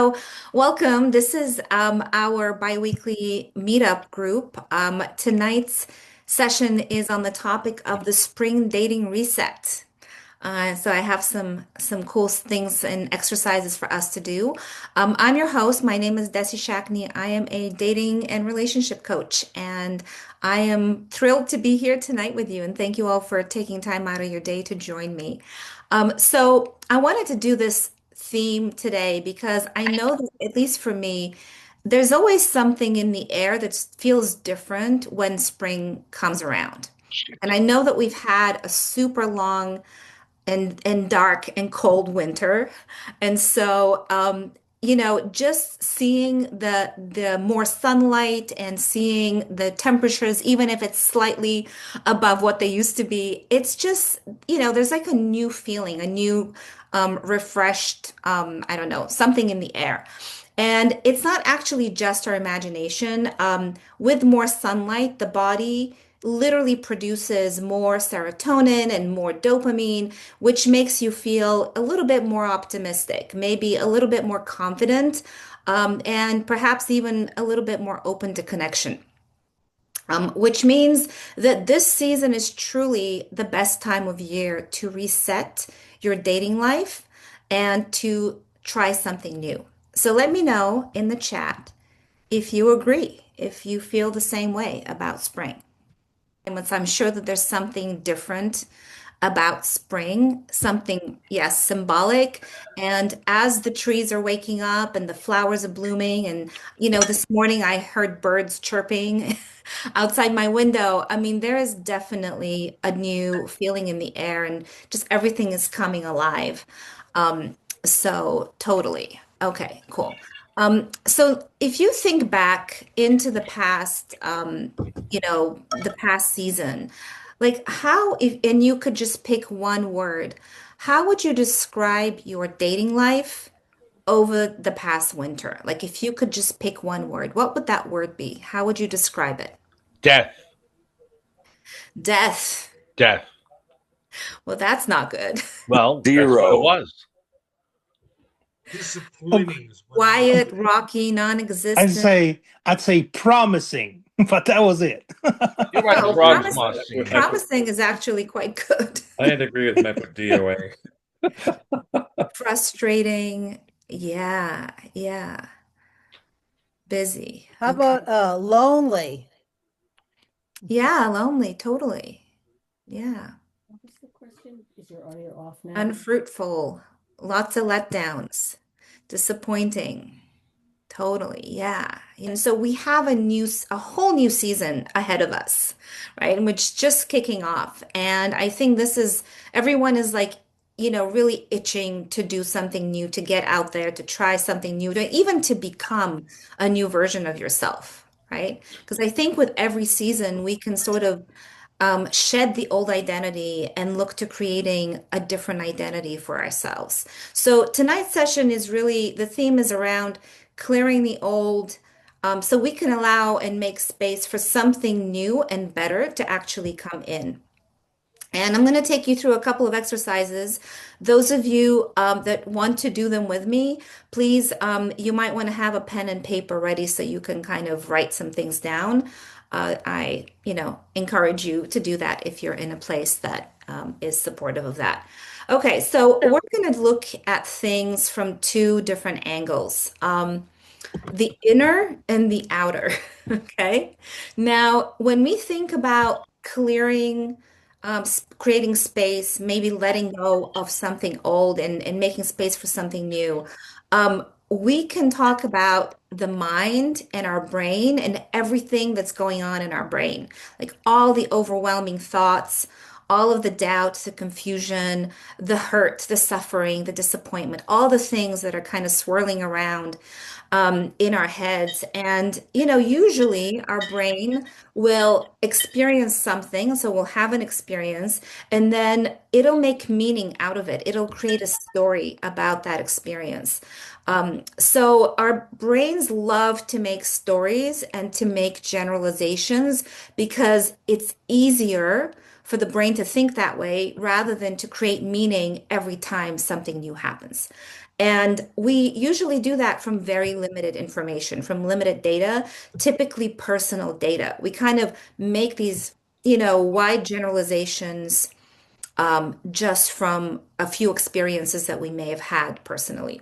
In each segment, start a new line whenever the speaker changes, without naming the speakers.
So, welcome. This is our biweekly meetup group. Tonight's session is on the topic of the spring dating reset. So I have some cool things and exercises for us to do. I'm your host. My name is Desi Shakni. I am a dating and relationship coach, and I am thrilled to be here tonight with you. And thank you all for taking time out of your day to join me. So I wanted to do this theme today because I know that, at least for me, there's always something in the air that feels different when spring comes around. And I know that we've had a super long and dark and cold winter. And so just seeing the more sunlight and seeing the temperatures, even if it's slightly above what they used to be, it's just, there's like a new feeling, a new refreshed, I don't know, something in the air. And it's not actually just our imagination. With more sunlight, the body literally produces more serotonin and more dopamine, which makes you feel a little bit more optimistic, maybe a little bit more confident, and perhaps even a little bit more open to connection. Which means that this season is truly the best time of year to reset your dating life and to try something new. So let me know in the chat if you agree, if you feel the same way about spring. And I'm sure that there's something different about spring, something, yes, symbolic. And as the trees are waking up and the flowers are blooming, and this morning I heard birds chirping outside my window. I mean, there is definitely a new feeling in the air, and just everything is coming alive. So totally. Okay, cool. So if you think back into the past, the past season, like how, if, and you could just pick one word, how would you describe your dating life over the past winter? Like if you could just pick one word, what would that word be? How would you describe it?
Death,
Death.
death.
Well, that's not good.
Well, that's what it
Zero.
was.
Oh,
Disappointing is what I would
Quiet,
say.
rocky,
I'd
non-existent.
say I'd say promising, but that was it.
You're right.
Oh,
Drugs
I put,
promising is actually quite good.
I had to agree with him. I put DOA.
Frustrating. Yeah, yeah. Busy.
How
Okay.
about lonely?
Yeah, lonely, totally. Yeah.
What was the question? Is your audio off now?
Unfruitful. Lots of letdowns. Disappointing. Totally. Yeah. And so we have a whole new season ahead of us, right? And which just kicking off. And I think everyone is like, really itching to do something new, to get out there, to try something new, to even to become a new version of yourself, right? Because I think with every season, we can sort of shed the old identity and look to creating a different identity for ourselves. So tonight's session is really, the theme is around clearing the old, so we can allow and make space for something new and better to actually come in. And I'm going to take you through a couple of exercises. Those of you that want to do them with me, please, you might want to have a pen and paper ready so you can kind of write some things down. I, encourage you to do that if you're in a place that is supportive of that. Okay, so we're going to look at things from two different angles. The inner and the outer. Okay. Now, when we think about clearing, creating space, maybe letting go of something old and making space for something new, we can talk about the mind and our brain and everything that's going on in our brain, like all the overwhelming thoughts, all of the doubts, the confusion, the hurt, the suffering, the disappointment, all the things that are kind of swirling around in our heads. And, usually our brain will experience something. So we'll have an experience and then it'll make meaning out of it. It'll create a story about that experience. So our brains love to make stories and to make generalizations because it's easier for the brain to think that way rather than to create meaning every time something new happens. And we usually do that from very limited information, from limited data, typically personal data. We kind of make these, wide generalizations just from a few experiences that we may have had personally.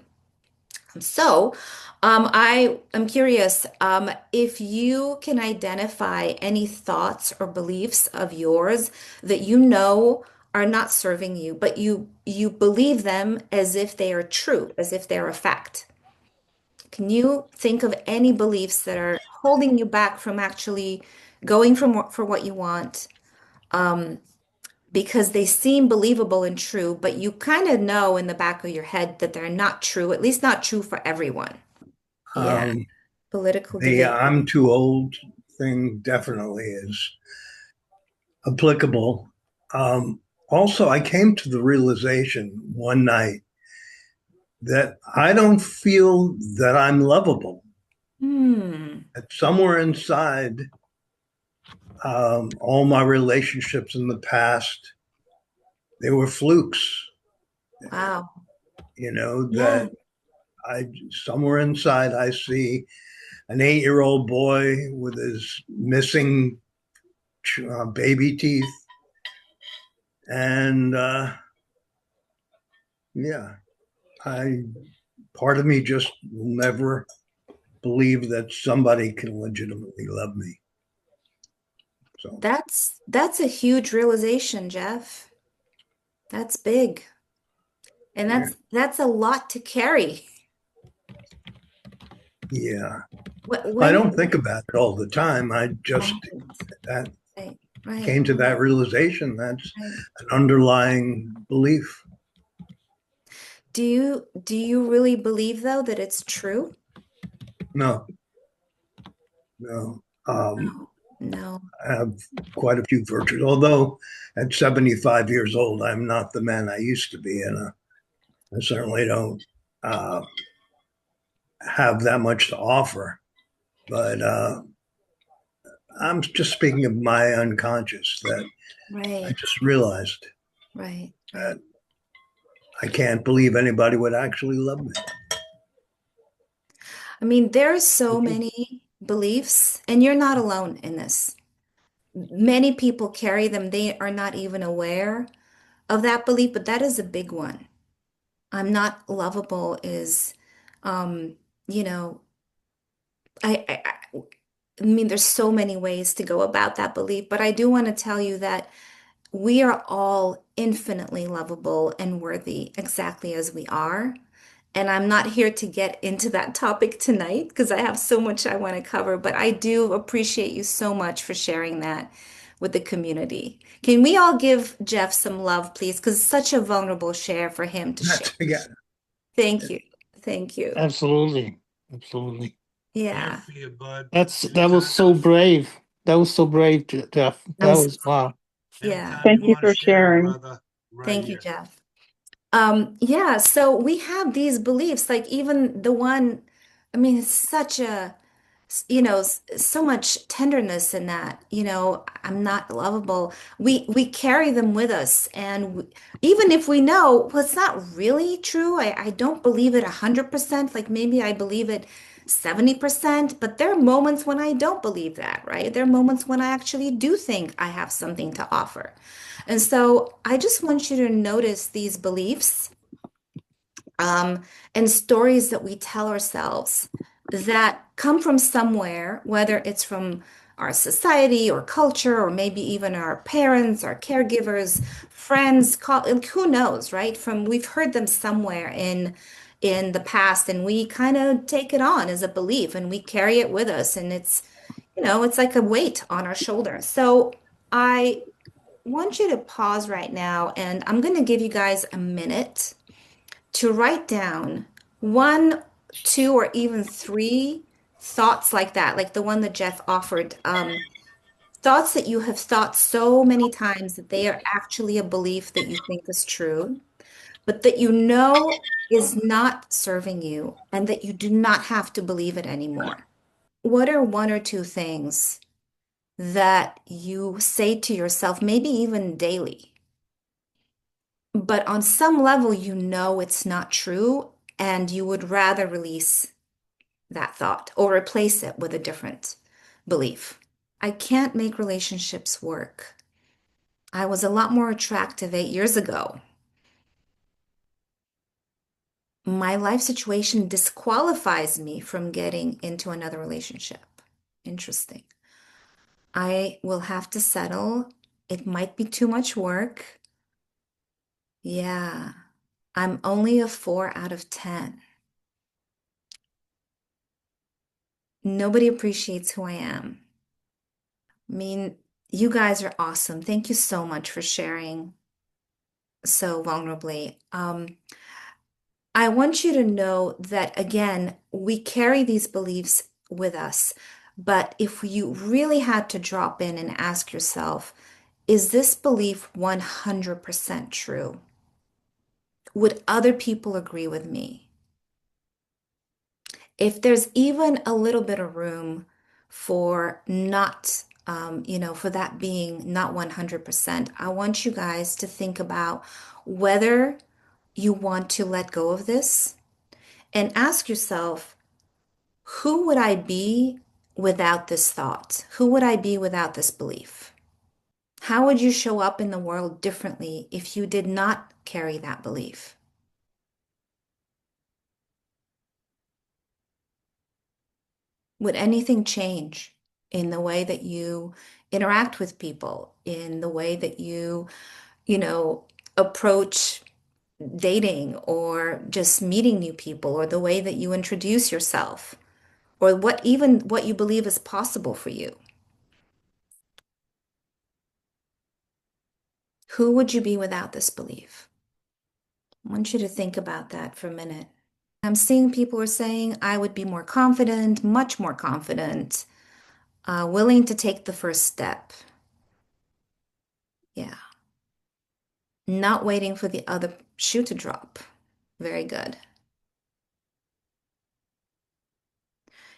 So, I am curious if you can identify any thoughts or beliefs of yours that you know are not serving you, but you believe them as if they are true, as if they're a fact. Can you think of any beliefs that are holding you back from actually going for what you want? Because they seem believable and true, but you kind of know in the back of your head that they're not true, at least not true for everyone. Yeah,
Um,
political
the
debate.
I'm too old thing definitely is applicable. Um, Also, I came to the realization one night that I don't feel that I'm lovable.
Hmm.
That somewhere inside, all my relationships in the past, they were flukes.
Wow. Yeah.
That I somewhere inside I see an 8-year-old boy with his missing baby teeth, and yeah, I part of me just will never believe that somebody can legitimately love me. So
That's a huge realization, Jeff. That's big. And
yeah,
that's a lot to carry.
yeah. I
When
don't think about it all the time. I just
right,
that
right, right,
came to that realization. That's
right.
an underlying belief.
Do you really believe though that it's true?
No, no.
No, no.
I have quite a few virtues. Although at 75 years old, I'm not the man I used to be, and I certainly don't uh, have that much to offer. But I'm just speaking of my unconscious that I
Right,
just realized
right, right.
that I can't believe anybody would actually love me.
I mean, there's so many beliefs, and you're not alone in this. Many people carry them. They are not even aware of that belief, but that is a big one. I'm not lovable is, um, you know, I mean, there's so many ways to go about that belief, but I do want to tell you that we are all infinitely lovable and worthy exactly as we are. And I'm not here to get into that topic tonight because I have so much I want to cover, but I do appreciate you so much for sharing that with the community. Can we all give Jeff some love, please? Because it's such a vulnerable share for him to share.
That's again.
Thank you. Thank you.
Absolutely. Absolutely.
Here
Yeah.
for you, bud.
That was so brave. That was so brave, Jeff.
I'm
That
so,
was wow.
yeah.
Anytime
Thank
you
you
want to
for
share,
sharing.
brother, right
Thank you,
here.
Jeff. Yeah, so we have these beliefs, like even the one, I mean, it's such a, so much tenderness in that, I'm not lovable. We carry them with us, and even if we know, well, it's not really true. I don't believe it 100%, like maybe I believe it 70%, but there are moments when I don't believe that, right? There are moments when I actually do think I have something to offer. And so I just want you to notice these beliefs um, and stories that we tell ourselves that come from somewhere, whether it's from our society or culture, or maybe even our parents, our caregivers, friends, like who knows, right? From we've heard them somewhere in the past, and we kind of take it on as a belief, and we carry it with us, and it's like a weight on our shoulders. So I want you to pause right now, and I'm going to give you guys a minute to write down one, two, or even three thoughts like that, like the one that Jeff offered. Thoughts that you have thought so many times that they are actually a belief that you think is true, but that you know is not serving you and that you do not have to believe it anymore. What are one or two things that you say to yourself, maybe even daily, but on some level, you know it's not true, and you would rather release that thought or replace it with a different belief. I can't make relationships work. I was a lot more attractive 8 years ago. My life situation disqualifies me from getting into another relationship. Interesting. I will have to settle. It might be too much work. Yeah, I'm only a 4 out of 10. Nobody appreciates who I am. I mean, you guys are awesome. Thank you so much for sharing so vulnerably. I want you to know that, again, we carry these beliefs with us. But if you really had to drop in and ask yourself, is this belief 100% true? Would other people agree with me? If there's even a little bit of room for not, for that being not 100%, I want you guys to think about whether you want to let go of this and ask yourself, who would I be without this thought? Who would I be without this belief? How would you show up in the world differently if you did not carry that belief? Would anything change in the way that you interact with people, in the way that you approach dating or just meeting new people, or the way that you introduce yourself, or what you believe is possible for you? Who would you be without this belief? I want you to think about that for a minute. I'm seeing people are saying, I would be more confident, much more confident, willing to take the first step. Yeah. Not waiting for the other shoe to drop. Very good.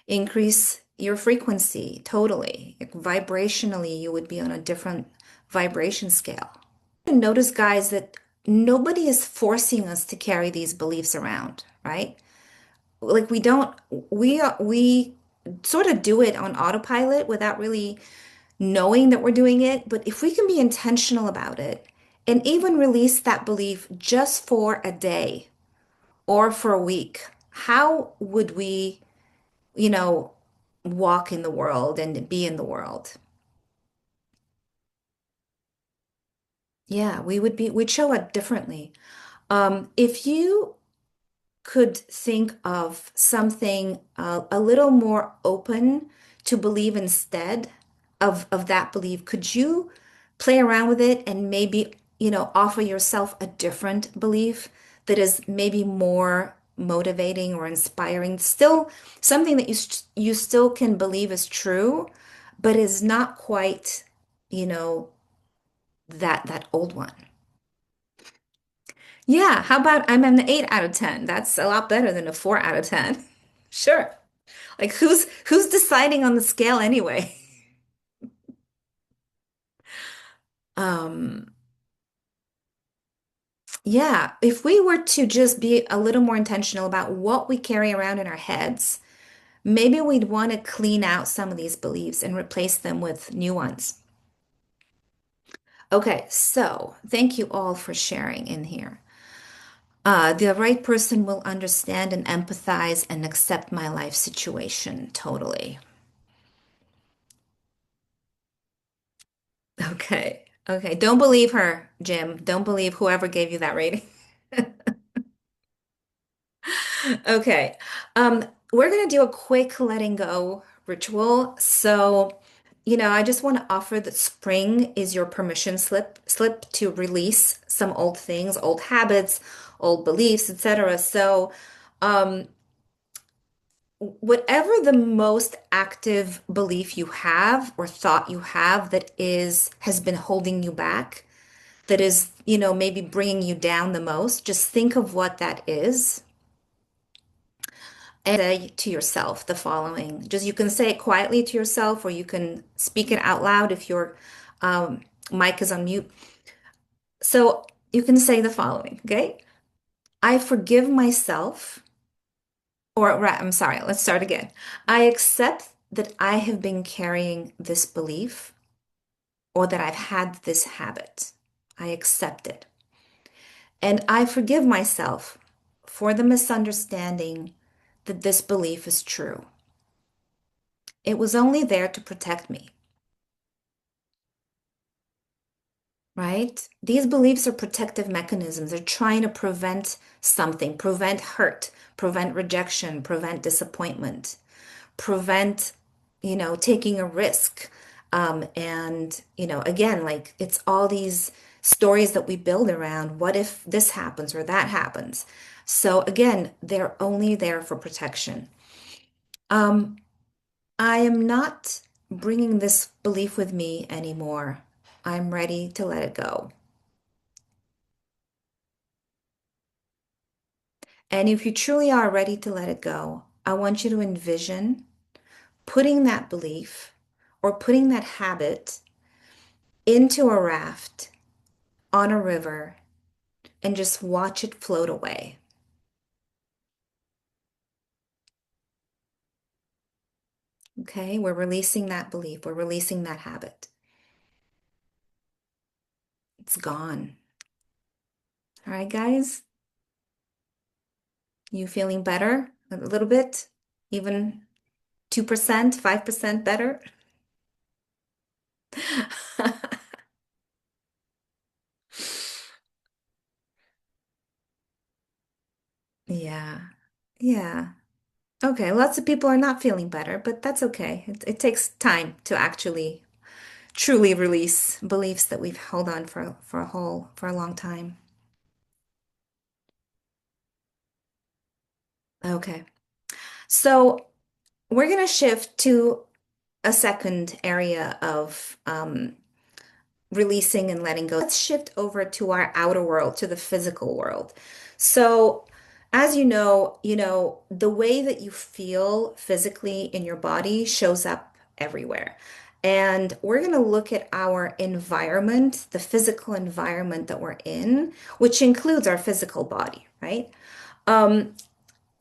Increase your frequency totally. Like, vibrationally, you would be on a different vibration scale. Notice, guys, that nobody is forcing us to carry these beliefs around, right? Like, we sort of do it on autopilot without really knowing that we're doing it. But if we can be intentional about it and even release that belief just for a day or for a week, how would we, you know, walk in the world and be in the world? Yeah, we'd show up differently. If you could think of something a little more open to believe instead of that belief, could you play around with it and maybe, offer yourself a different belief that is maybe more motivating or inspiring? Still something that you still can believe is true, but is not quite, you know, that old one. Yeah, how about I'm an 8 out of 10? That's a lot better than a 4 out of 10. Sure. Like, who's deciding on the scale anyway? Um, yeah, if we were to just be a little more intentional about what we carry around in our heads, maybe we'd want to clean out some of these beliefs and replace them with new ones. Okay, so thank you all for sharing in here. The right person will understand and empathize and accept my life situation totally. Okay. Okay. Don't believe her, Jim. Don't believe whoever gave you that rating. Okay. We're gonna do a quick letting go ritual. So, I just want to offer that spring is your permission slip to release some old things, old habits, old beliefs, etc. So, um, whatever the most active belief you have or thought you have that has been holding you back, that is, maybe bringing you down the most, just think of what that is and say to yourself the following. Just, you can say it quietly to yourself, or you can speak it out loud if your um, mic is on mute. So you can say the following, okay? I forgive myself I'm sorry, let's start again. I accept that I have been carrying this belief or that I've had this habit. I accept it. And I forgive myself for the misunderstanding that this belief is true. It was only there to protect me, right? These beliefs are protective mechanisms. They're trying to prevent something, prevent hurt, prevent rejection, prevent disappointment, prevent, taking a risk. Again, like it's all these stories that we build around what if this happens or that happens. So again, they're only there for protection. Um, I am not bringing this belief with me anymore. I'm ready to let it go. And if you truly are ready to let it go, I want you to envision putting that belief or putting that habit into a raft on a river and just watch it float away. Okay, we're releasing that belief, we're releasing that habit. It's gone. All right, guys, you feeling better a little bit? Even 2%, 5% better? Yeah, yeah. Okay, lots of people are not feeling better, but that's okay. It takes time to actually truly release beliefs that we've held on for a long time. Okay. So we're going to shift to a second area of releasing and letting go. Let's shift over to our outer world, to the physical world. So, as the way that you feel physically in your body shows up everywhere. And we're going to look at our environment, the physical environment that we're in, which includes our physical body, right? Um,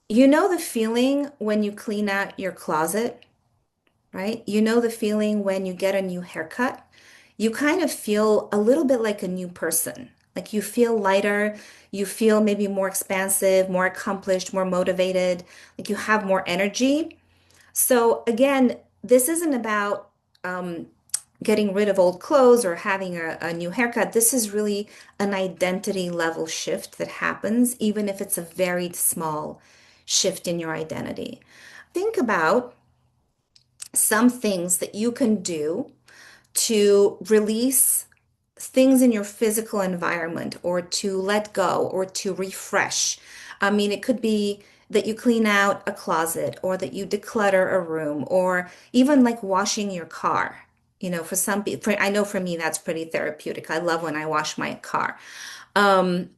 you know the feeling when you clean out your closet, right? You know the feeling when you get a new haircut. You kind of feel a little bit like a new person. Like you feel lighter, you feel maybe more expansive, more accomplished, more motivated, like you have more energy. So again, this isn't about um, getting rid of old clothes or having a new haircut. This is really an identity level shift that happens, even if it's a very small shift in your identity. Think about some things that you can do to release things in your physical environment or to let go or to refresh. I mean, it could be that you clean out a closet or that you declutter a room or even like washing your car. For some people, I know for me, that's pretty therapeutic. I love when I wash my car. Um,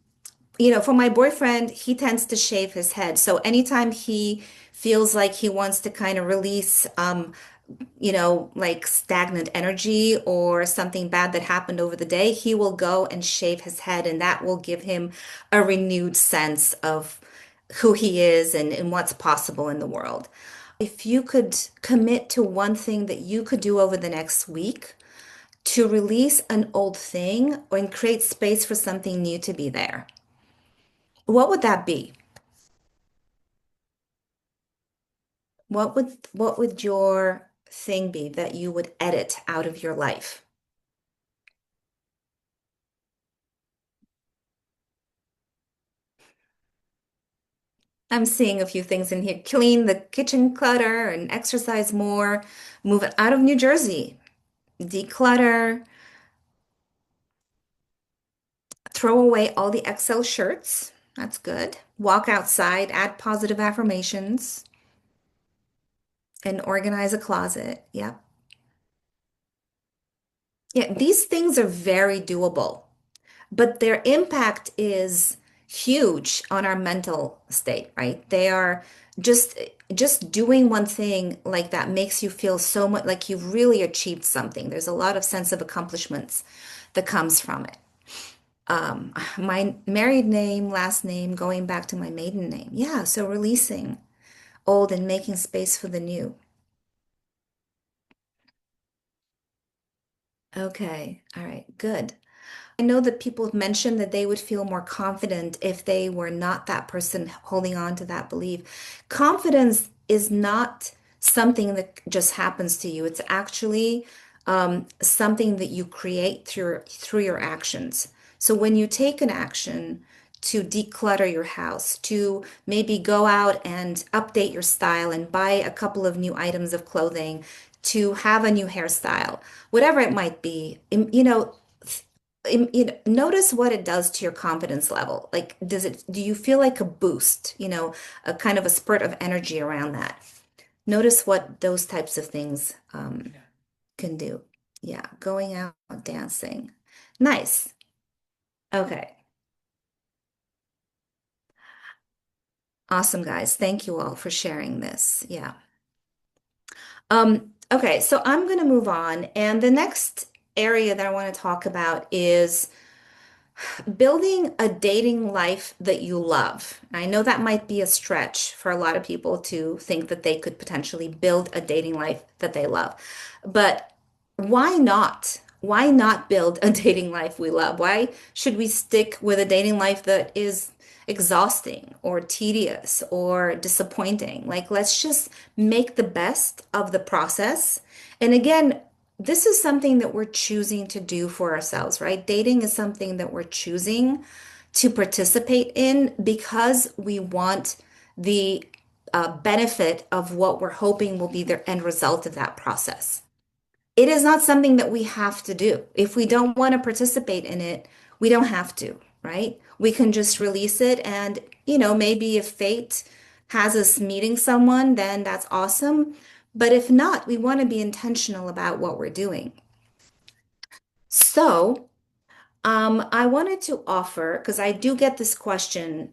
for my boyfriend, he tends to shave his head. So anytime he feels like he wants to kind of release like stagnant energy or something bad that happened over the day, he will go and shave his head, and that will give him a renewed sense of who he is and what's possible in the world. If you could commit to one thing that you could do over the next week to release an old thing or and create space for something new to be there, what would that be? What would your thing be that you would edit out of your life? I'm seeing a few things in here. Clean the kitchen clutter and exercise more. Move it out of New Jersey. Declutter. Throw away all the XL shirts. That's good. Walk outside. Add positive affirmations. And organize a closet. Yep. Yeah, these things are very doable, but their impact is huge on our mental state, right? They are just just doing one thing like that makes you feel so much like you've really achieved something. There's a lot of sense of accomplishments that comes from it. My married name, last name, going back to my maiden name. Yeah, so releasing. old and making space for the new. Okay, all right, good. I know that people have mentioned that they would feel more confident if they were not that person holding on to that belief. Confidence is not something that just happens to you. It's actually something that you create through your actions. So when you take an action to declutter your house, to maybe go out and update your style and buy a couple of new items of clothing, to have a new hairstyle, whatever it might be, notice what it does to your confidence level. Like, do you feel like a boost, a kind of a spurt of energy around that? Notice what those types of things can do. Yeah, going out, dancing. Nice. Okay. Awesome, guys. Thank you all for sharing this. Yeah. Okay, so I'm going to move on. And the next area that I want to talk about is building a dating life that you love. I know that might be a stretch for a lot of people to think that they could potentially build a dating life that they love. But why not? Why not build a dating life we love? Why should we stick with a dating life that is exhausting or tedious or disappointing? Like, let's just make the best of the process. And again, this is something that we're choosing to do for ourselves, right? Dating is something that we're choosing to participate in because we want the benefit of what we're hoping will be the end result of that process. It is not something that we have to do. If we don't want to participate in it, we don't have to, right? We can just release it. And, maybe if fate has us meeting someone, then that's awesome. But if not, we want to be intentional about what we're doing. So, I wanted to offer, because I do get this question,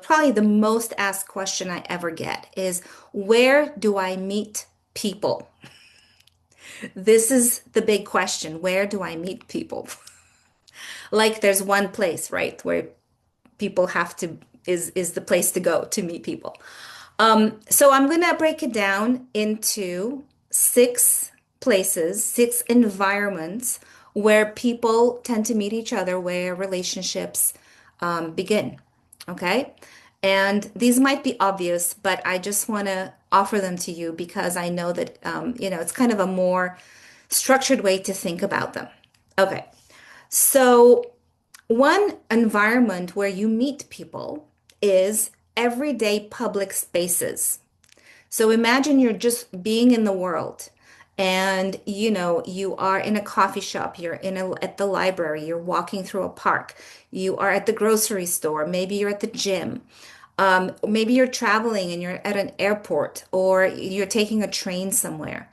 probably the most asked question I ever get is, where do I meet people? This is the big question. Where do I meet people? Like there's one place, right, where people have to is the place to go to meet people. So I'm gonna break it down into six places, six environments where people tend to meet each other, where relationships begin. Okay? And these might be obvious, but I just want to offer them to you because I know that it's kind of a more structured way to think about them. Okay. So one environment where you meet people is everyday public spaces. So imagine you're just being in the world and you are in a coffee shop, you're at the library, you're walking through a park, you are at the grocery store, maybe you're at the gym. Maybe you're traveling and you're at an airport or you're taking a train somewhere.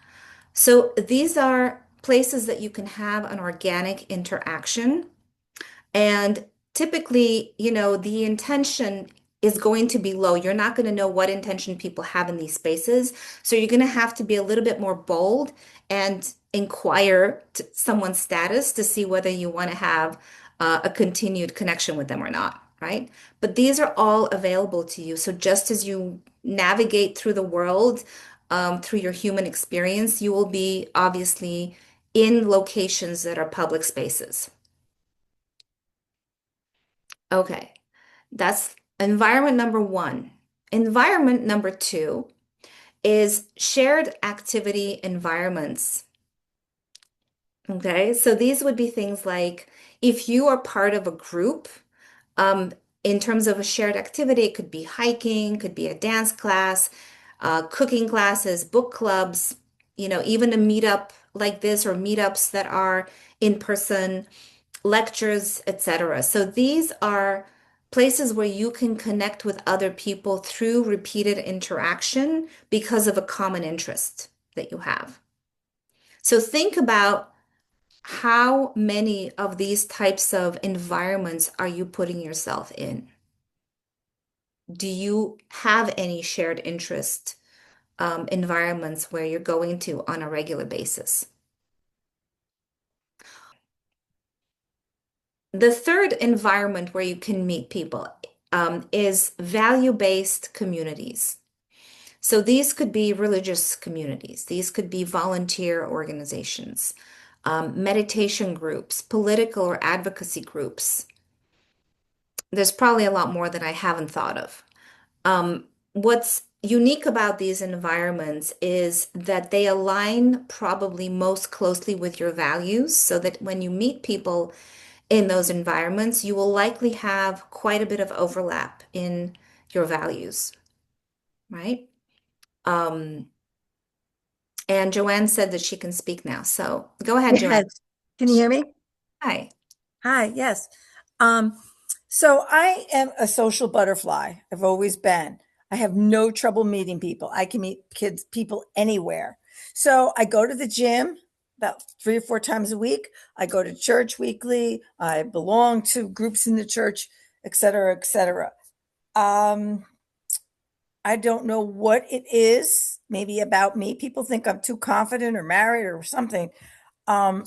So these are places that you can have an organic interaction and typically, the intention is going to be low. You're not going to know what intention people have in these spaces. So you're going to have to be a little bit more bold and inquire someone's status to see whether you want to have a continued connection with them or not, right? But these are all available to you. So just as you navigate through the world, through your human experience, you will be obviously in locations that are public spaces. Okay, that's environment number one. Environment number two is shared activity environments. Okay, so these would be things like if you are part of a group, um, in terms of a shared activity, it could be hiking, could be a dance class, cooking classes, book clubs, even a meetup like this or meetups that are in person, lectures, etc. So these are places where you can connect with other people through repeated interaction because of a common interest that you have. So think about how many of these types of environments are you putting yourself in? Do you have any shared interest environments where you're going to on a regular basis? The third environment where you can meet people is value-based communities. So these could be religious communities, these could be volunteer organizations, meditation groups, political or advocacy groups. There's probably a lot more that I haven't thought of. What's unique about these environments is that they align probably most closely with your values, so that when you meet people in those environments, you will likely have quite a bit of overlap in your values, right? Um, and Joanne said that she can speak now. So go ahead, Joanne.
Yes. Can you hear me?
Hi.
Hi, yes. Um, so I am a social butterfly. I've always been. I have no trouble meeting people. I can meet people anywhere. So I go to the gym about 3 or 4 times a week. I go to church weekly. I belong to groups in the church, et cetera, et cetera. Um, I don't know what it is, maybe about me. People think I'm too confident or married or something. Um,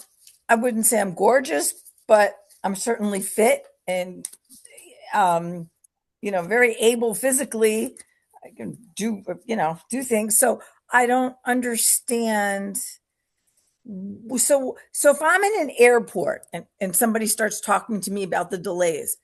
I wouldn't say I'm gorgeous, but I'm certainly fit and um, very able physically. I can do things. So I don't understand. So if I'm in an airport and somebody starts talking to me about the delays,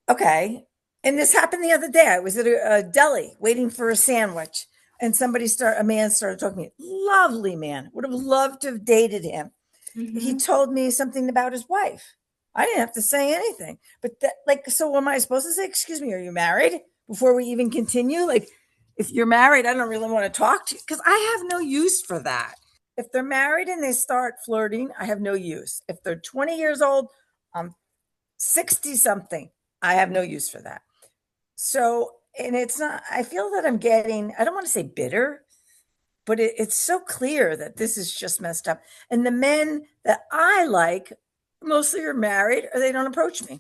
okay. And this happened the other day. I was at a deli waiting for a sandwich, and a man started talking to me. Lovely man. Would have loved to have dated him. He
Mhm.
told me something about his wife. I didn't have to say anything. But so am I supposed to say, excuse me, are you married? Before we even continue? Like, if you're married, I don't really want to talk to you because I have no use for that. If they're married and they start flirting, I have no use. If they're 20 years old, I'm 60 something, I have no use for that. So, and it's not, I feel that I'm getting, I don't want to say bitter, but it's so clear that this is just messed up. And the men that I like mostly are married or they don't approach me.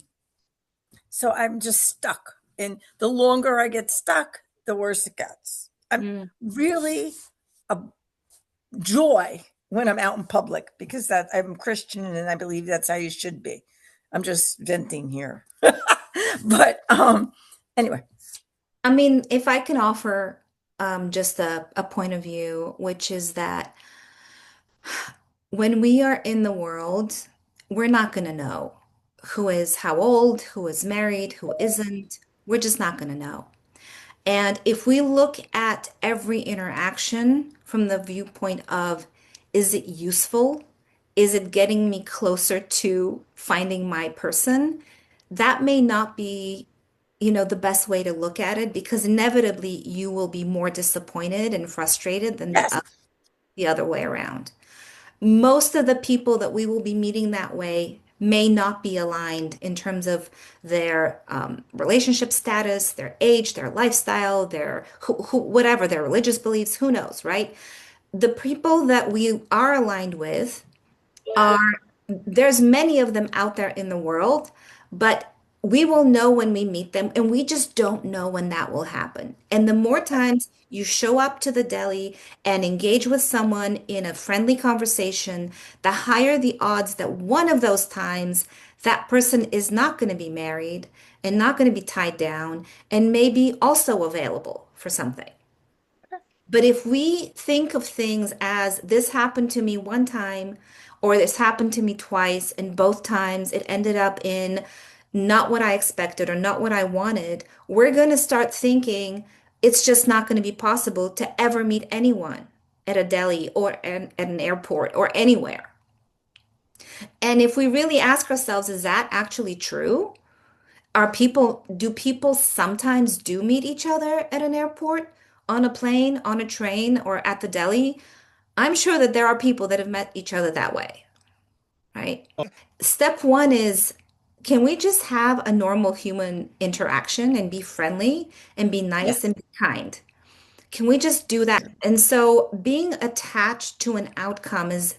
So I'm just stuck. And the longer I get stuck, the worse it gets. I'm
Mm.
really a joy when I'm out in public because that I'm Christian and I believe that's how you should be. I'm just venting here. But anyway.
I mean, if I can offer just a point of view, which is that when we are in the world, we're not going to know who is how old, who is married, who isn't. We're just not going to know. And if we look at every interaction from the viewpoint of, is it useful? Is it getting me closer to finding my person? That may not be, the best way to look at it, because inevitably you will be more disappointed and frustrated than
Yes.
the other way around. Most of the people that we will be meeting that way may not be aligned in terms of their relationship status, their age, their lifestyle, their whatever, their religious beliefs, who knows, right? The people that we are aligned with are, there's many of them out there in the world, but we will know when we meet them, and we just don't know when that will happen. And the more times you show up to the deli and engage with someone in a friendly conversation, the higher the odds that one of those times that person is not going to be married and not going to be tied down and maybe also available for something. But if we think of things as, this happened to me one time or this happened to me twice, and both times it ended up in not what I expected or not what I wanted, we're going to start thinking it's just not going to be possible to ever meet anyone at a deli or at an airport or anywhere. And if we really ask ourselves, is that actually true? Do people sometimes do meet each other at an airport, on a plane, on a train, or at the deli? I'm sure that there are people that have met each other that way, right? Step one is, can we just have a normal human interaction and be friendly and be nice
Yes.
and be kind? Can we just do that? And so being attached to an outcome is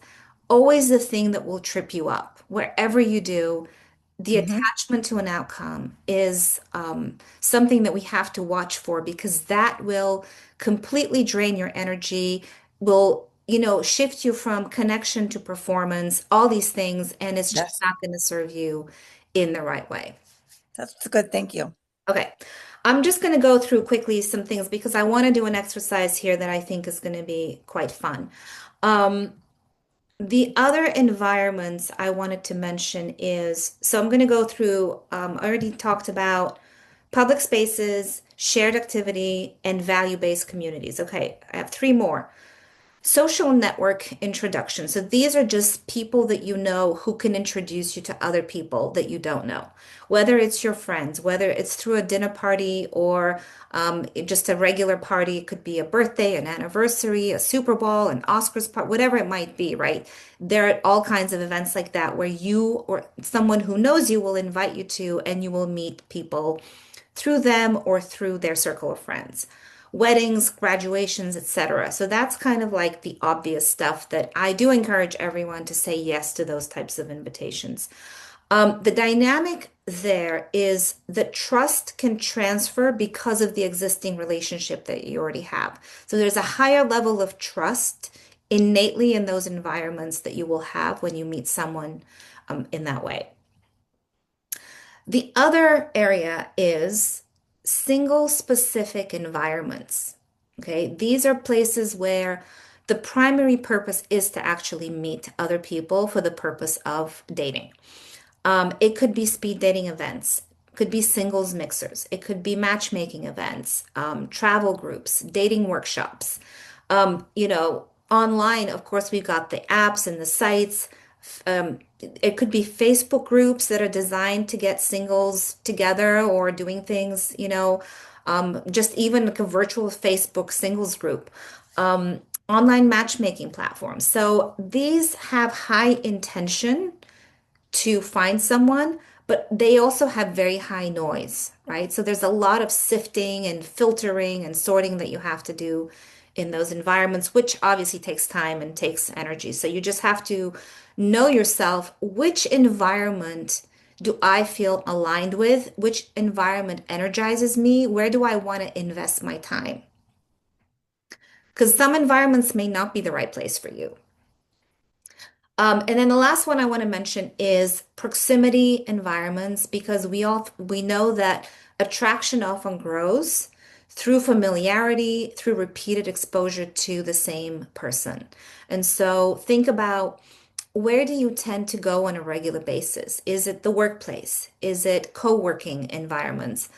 always the thing that will trip you up. Wherever you do, the
Mm-hmm.
attachment to an outcome is something that we have to watch for, because that will completely drain your energy, will, shift you from connection to performance, all these things, and it's just
Yes.
not going to serve you in the right way.
That's good. Thank you.
Okay. I'm just going to go through quickly some things because I want to do an exercise here that I think is going to be quite fun. Um, the other environments I wanted to mention is, so I'm going to go through, I already talked about public spaces, shared activity, and value-based communities. Okay, I have three more. Social network introduction. So these are just people that you know who can introduce you to other people that you don't know. Whether it's your friends, whether it's through a dinner party or just a regular party, it could be a birthday, an anniversary, a Super Bowl, an Oscars part, whatever it might be, right? There are all kinds of events like that where you or someone who knows you will invite you to, and you will meet people through them or through their circle of friends. Weddings, graduations, etc. So that's kind of like the obvious stuff that I do encourage everyone to say yes to those types of invitations. The dynamic there is that trust can transfer because of the existing relationship that you already have. So there's a higher level of trust innately in those environments that you will have when you meet someone in that way. The other area is single specific environments. Okay, these are places where the primary purpose is to actually meet other people for the purpose of dating. It could be speed dating events, could be singles mixers, it could be matchmaking events, travel groups, dating workshops. Online, of course, we've got the apps and the sites. It could be Facebook groups that are designed to get singles together or doing things, just even like a virtual Facebook singles group. Online matchmaking platforms. So these have high intention to find someone, but they also have very high noise, right? So there's a lot of sifting and filtering and sorting that you have to do in those environments, which obviously takes time and takes energy. So you just have to know yourself, which environment do I feel aligned with? Which environment energizes me? Where do I want to invest my time? Because some environments may not be the right place for you. And then the last one I want to mention is proximity environments because we know that attraction often grows through familiarity, through repeated exposure to the same person. And so think about where do you tend to go on a regular basis? Is it the workplace? Is it co-working environments?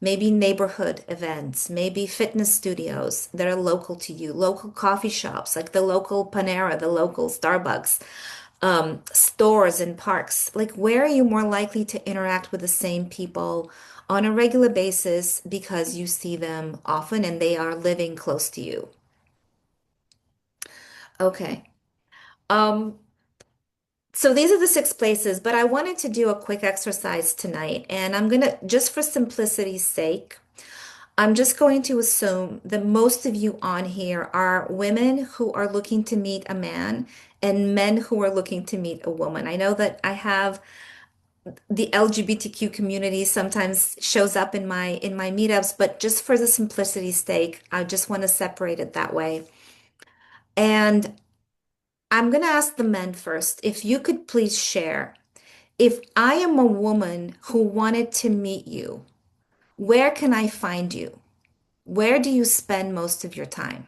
Maybe neighborhood events, maybe fitness studios that are local to you, local coffee shops like the local Panera, the local Starbucks, stores and parks. Like, where are you more likely to interact with the same people on a regular basis because you see them often and they are living close to you? Okay. Um, so these are the six places, but I wanted to do a quick exercise tonight, and I'm gonna, just for simplicity's sake, I'm just going to assume that most of you on here are women who are looking to meet a man and men who are looking to meet a woman. I know that I have the LGBTQ community sometimes shows up in my meetups, but just for the simplicity's sake, I just want to separate it that way. And I'm going to ask the men first, if you could please share, if I am a woman who wanted to meet you, where can I find you? Where do you spend most of your time?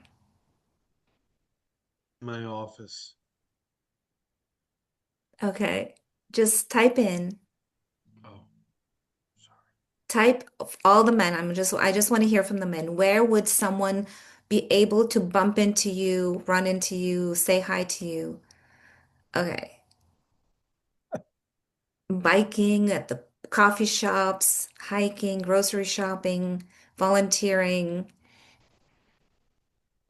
My office.
Okay, just type in,
Oh, sorry.
type of all the men. I just want to hear from the men. Where would someone be able to bump into you, run into you, say hi to you? Okay. Biking at the coffee shops, hiking, grocery shopping, volunteering.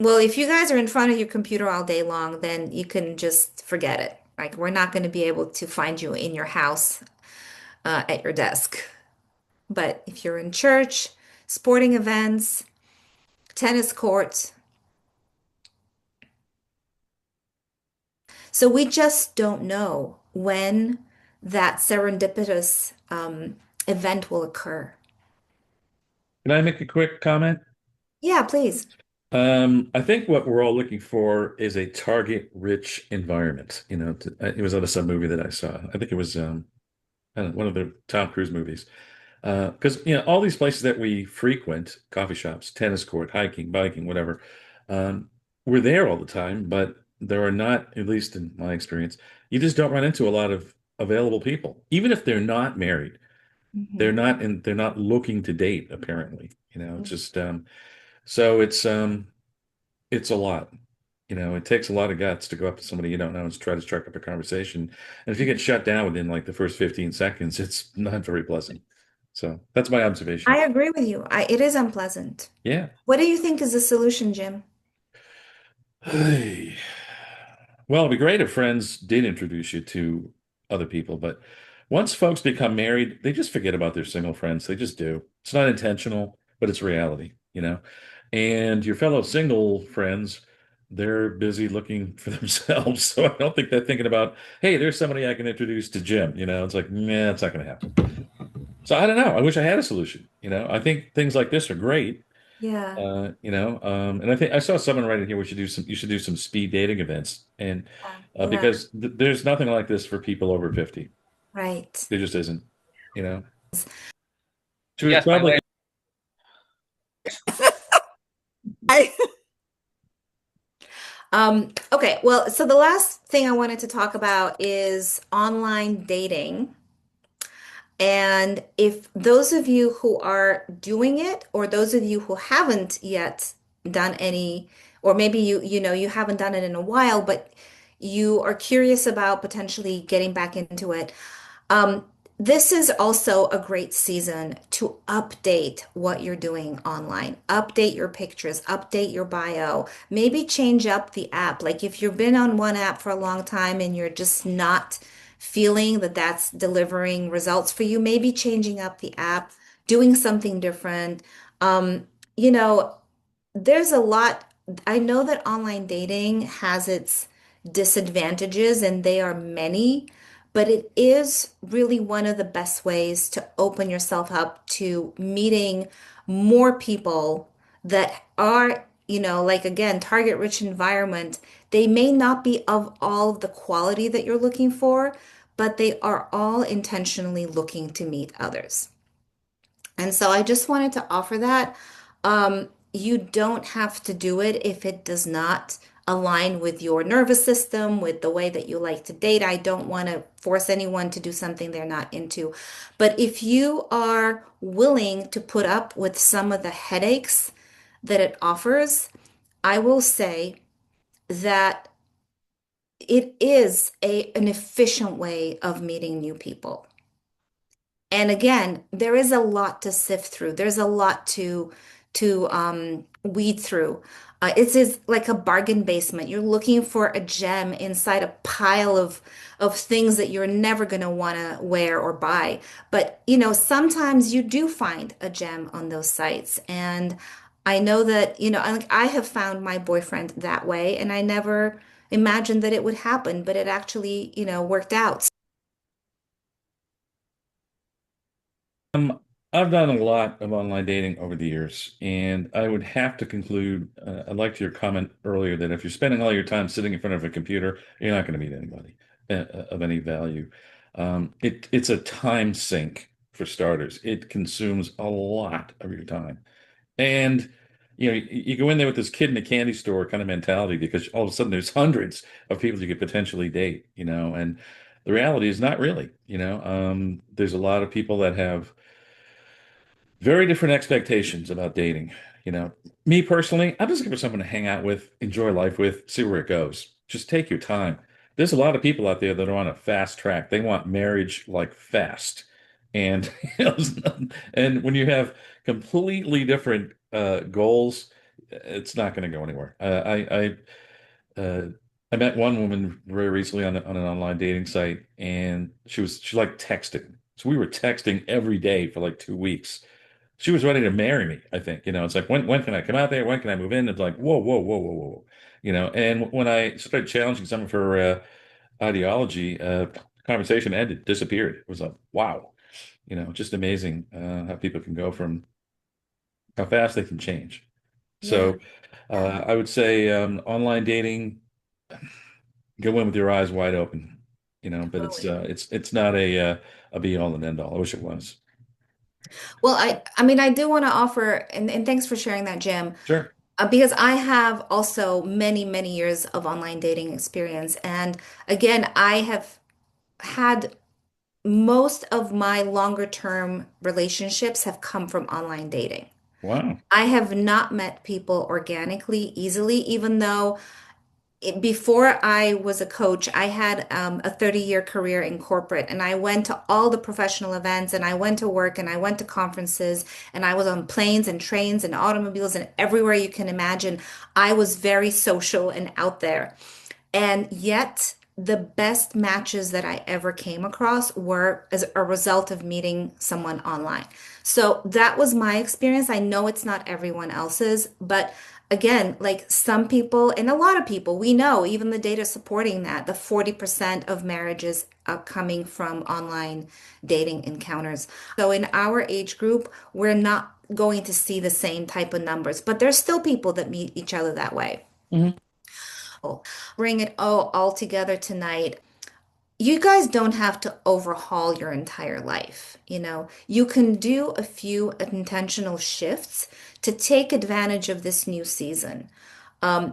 Well, if you guys are in front of your computer all day long, then you can just forget it. Like, we're not going to be able to find you in your house, at your desk. But if you're in church, sporting events, tennis courts, so we just don't know when that serendipitous event will occur.
Can I make a quick comment?
Yeah, please.
I think what we're all looking for is a target-rich environment. It was on some movie that I saw. I think it was I don't know, one of the Tom Cruise movies. Because all these places that we frequent, coffee shops, tennis court, hiking, biking, whatever, um, we're there all the time, but there are not, at least in my experience, you just don't run into a lot of available people, even if they're not married.
Mhm.
They're not looking to date, apparently. It's just so it's a lot. It takes a lot of guts to go up to somebody you don't know and try to strike up a conversation. And if you get shut down within like the first 15 seconds, it's not very pleasant. So that's my observation.
I agree with you. It is unpleasant.
Yeah.
What do you think is the solution, Jim?
Hey. Well, it'd be great if friends did introduce you to other people, but once folks become married, they just forget about their single friends. They just do. It's not intentional, but it's reality. And your fellow single friends, they're busy looking for themselves. So I don't think they're thinking about, hey, there's somebody I can introduce to Jim. It's like, nah, it's not going to happen. So I don't know. I wish I had a solution. I think things like this are great.
Yeah.
And I think I saw someone right in here. You should do some speed dating events, and
Yeah.
because there's nothing like this for people over 50.
Right.
There just isn't. You know, Should we
Yes, my
probably.
I,
Okay, well, so the last thing I wanted to talk about is online dating. And if those of you who are doing it, or those of you who haven't yet done any, or maybe you haven't done it in a while, but you are curious about potentially getting back into it, um, this is also a great season to update what you're doing online. Update your pictures, update your bio, maybe change up the app. Like if you've been on one app for a long time and you're just not feeling that that's delivering results for you, maybe changing up the app, doing something different. Um, you know, there's a lot. I know that online dating has its disadvantages, and they are many, but it is really one of the best ways to open yourself up to meeting more people that are, like again, target rich environment. They may not be of all of the quality that you're looking for, but they are all intentionally looking to meet others. And so I just wanted to offer that. You don't have to do it if it does not align with your nervous system, with the way that you like to date. I don't want to force anyone to do something they're not into. But if you are willing to put up with some of the headaches that it offers, I will say that it is an efficient way of meeting new people. And again, there is a lot to sift through. There's a lot to weed through. It is like a bargain basement. You're looking for a gem inside a pile of things that you're never going to want to wear or buy. But sometimes you do find a gem on those sites. And I know that, I have found my boyfriend that way, and I never imagined that it would happen, but it actually, worked out.
Um, I've done a lot of online dating over the years, and I would have to conclude, I liked your comment earlier that if you're spending all your time sitting in front of a computer, you're not going to meet anybody of any value. It's a time sink for starters. It consumes a lot of your time. And you go in there with this kid in a candy store kind of mentality because all of a sudden there's hundreds of people you could potentially date, and the reality is not really. There's a lot of people that have very different expectations about dating. Me personally, I'm just looking for someone to hang out with, enjoy life with, see where it goes. Just take your time. There's a lot of people out there that are on a fast track. They want marriage like fast. And and when you have completely different goals, it's not going to go anywhere. I met one woman very recently on an online dating site, and she liked texting. So we were texting every day for like 2 weeks. She was ready to marry me, I think. It's like when can I come out there? When can I move in? It's like whoa, whoa, whoa, whoa, whoa. And when I started challenging some of her ideology, conversation ended, disappeared. It was like, wow, just amazing how people can go from how fast they can change.
Yeah,
So
yeah,
I would say online dating, go in with your eyes wide open, but
totally.
it's not a be all and end all. I wish it was.
Well, I mean, I do want to offer, and thanks for sharing that, Jim,
Sure.
because I have also many, many years of online dating experience. And again, I have had most of my longer term relationships have come from online dating.
Wow.
I have not met people organically easily, even though before I was a coach, I had a 30-year career in corporate, and I went to all the professional events, and I went to work, and I went to conferences, and I was on planes and trains and automobiles and everywhere you can imagine. I was very social and out there. And yet, the best matches that I ever came across were as a result of meeting someone online. So that was my experience. I know it's not everyone else's, but again, like some people and a lot of people, we know, even the data supporting that, the 40% of marriages are coming from online dating encounters. So in our age group, we're not going to see the same type of numbers, but there's still people that meet each other that way.
Mhm.
Bring it all together tonight. You guys don't have to overhaul your entire life. You can do a few intentional shifts to take advantage of this new season.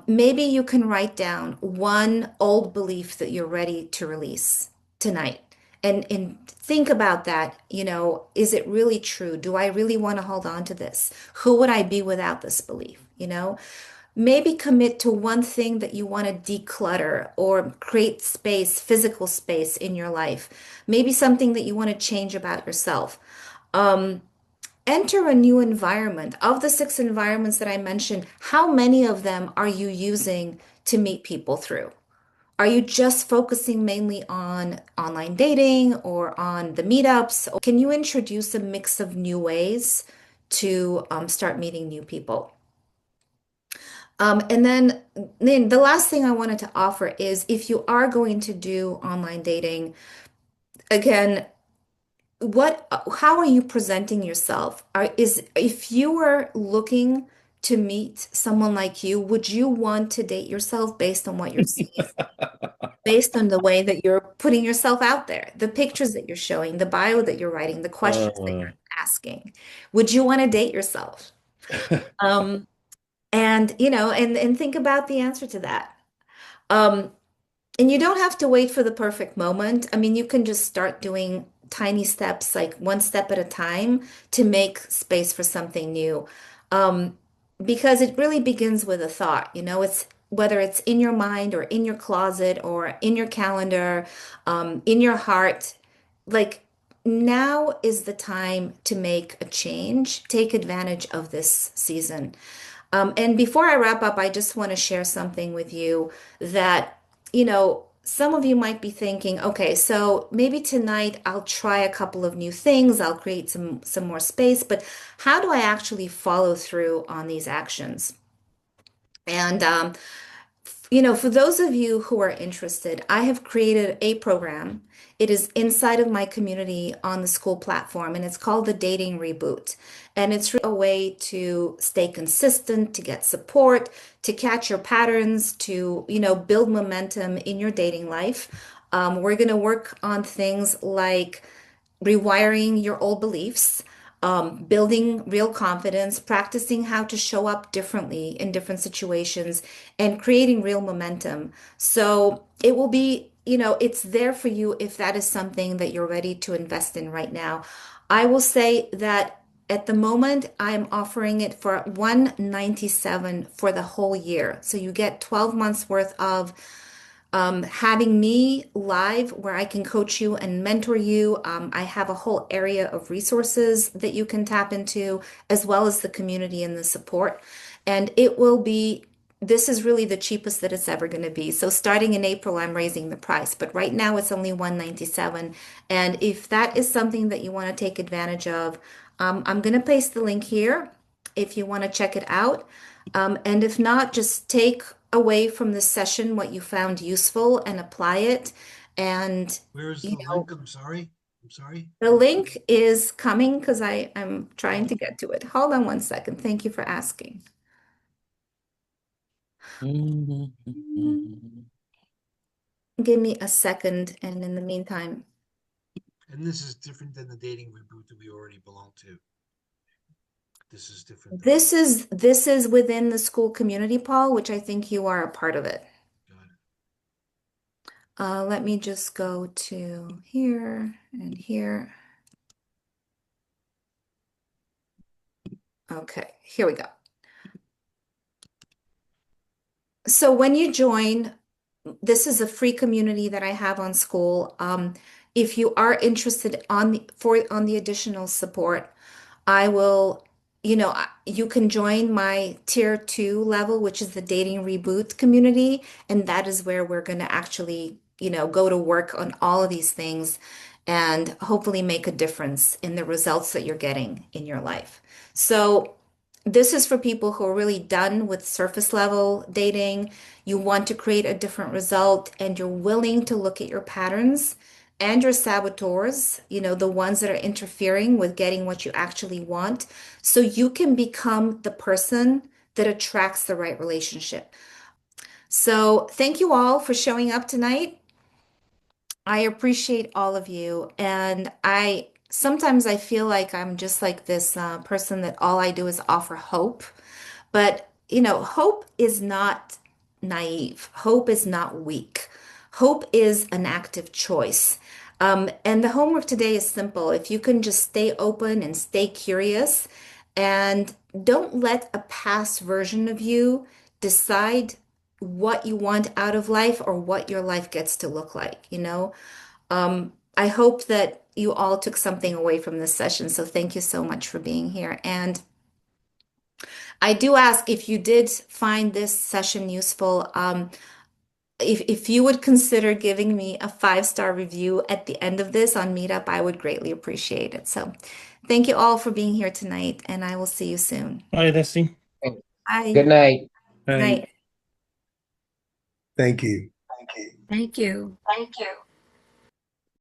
Maybe you can write down one old belief that you're ready to release tonight. And think about that. Is it really true? Do I really want to hold on to this? Who would I be without this belief? Maybe commit to one thing that you want to declutter or create space, physical space in your life. Maybe something that you want to change about yourself. Um, Enter a new environment. Of the 6 environments that I mentioned, how many of them are you using to meet people through? Are you just focusing mainly on online dating or on the meetups? Or can you introduce a mix of new ways to start meeting new people? And then the last thing I wanted to offer is if you are going to do online dating, again, how are you presenting yourself? If you were looking to meet someone like you, would you want to date yourself based on what you're seeing, based on the way that you're putting yourself out there, the pictures that you're showing, the bio that you're writing, the questions that
Uh,
you're asking? Would you want to date yourself? Um, and think about the answer to that. Um, and you don't have to wait for the perfect moment. I mean, you can just start doing tiny steps, like one step at a time, to make space for something new. Um, because it really begins with a thought, it's whether it's in your mind or in your closet or in your calendar, in your heart, like now is the time to make a change. Take advantage of this season. And before I wrap up, I just want to share something with you that, some of you might be thinking, okay, so maybe tonight I'll try a couple of new things, I'll create some more space, but how do I actually follow through on these actions? And for those of you who are interested, I have created a program. It is inside of my community on the school platform, and it's called the Dating Reboot. And it's really a way to stay consistent, to get support, to catch your patterns, to, build momentum in your dating life. We're going to work on things like rewiring your old beliefs, building real confidence, practicing how to show up differently in different situations, and creating real momentum. So it will be, it's there for you if that is something that you're ready to invest in right now. I will say that at the moment, I'm offering it for 197 for the whole year. So you get 12 months worth of having me live where I can coach you and mentor you. I have a whole area of resources that you can tap into, as well as the community and the support. And this is really the cheapest that it's ever going to be. So starting in April, I'm raising the price, but right now it's only 197. And if that is something that you want to take advantage of, I'm going to paste the link here if you want to check it out. And if not, just take away from this session what you found useful and apply it. And,
Where's
you
the
know,
link? I'm sorry. I'm sorry.
the link is coming because I am trying to get to it. Hold on one second. Thank you for asking. Give me a second. And in the meantime,
And this is different than the dating reboot that we already belong to. This is different than.
This is within the school community, Paul, which I think you are a part of it.
Got it.
Let me just go to here and here. Okay, here we go. So when you join, this is a free community that I have on school. If you are interested on the additional support, I will, you can join my tier 2 level, which is the dating reboot community, and that is where we're going to actually, go to work on all of these things and hopefully make a difference in the results that you're getting in your life. So this is for people who are really done with surface level dating. You want to create a different result and you're willing to look at your patterns and your saboteurs, the ones that are interfering with getting what you actually want, so you can become the person that attracts the right relationship. So, thank you all for showing up tonight. I appreciate all of you. And I sometimes I feel like I'm just like this person that all I do is offer hope. But, hope is not naive. Hope is not weak. Hope is an active choice. And the homework today is simple. If you can just stay open and stay curious and don't let a past version of you decide what you want out of life or what your life gets to look like. I hope that you all took something away from this session. So thank you so much for being here. And I do ask if you did find this session useful, if you would consider giving me a 5-star review at the end of this on Meetup, I would greatly appreciate it. So thank you all for being here tonight, and I will see you soon.
Bye, Desi.
Bye.
Good night.
Night.
Thank you.
Thank you.
Thank you.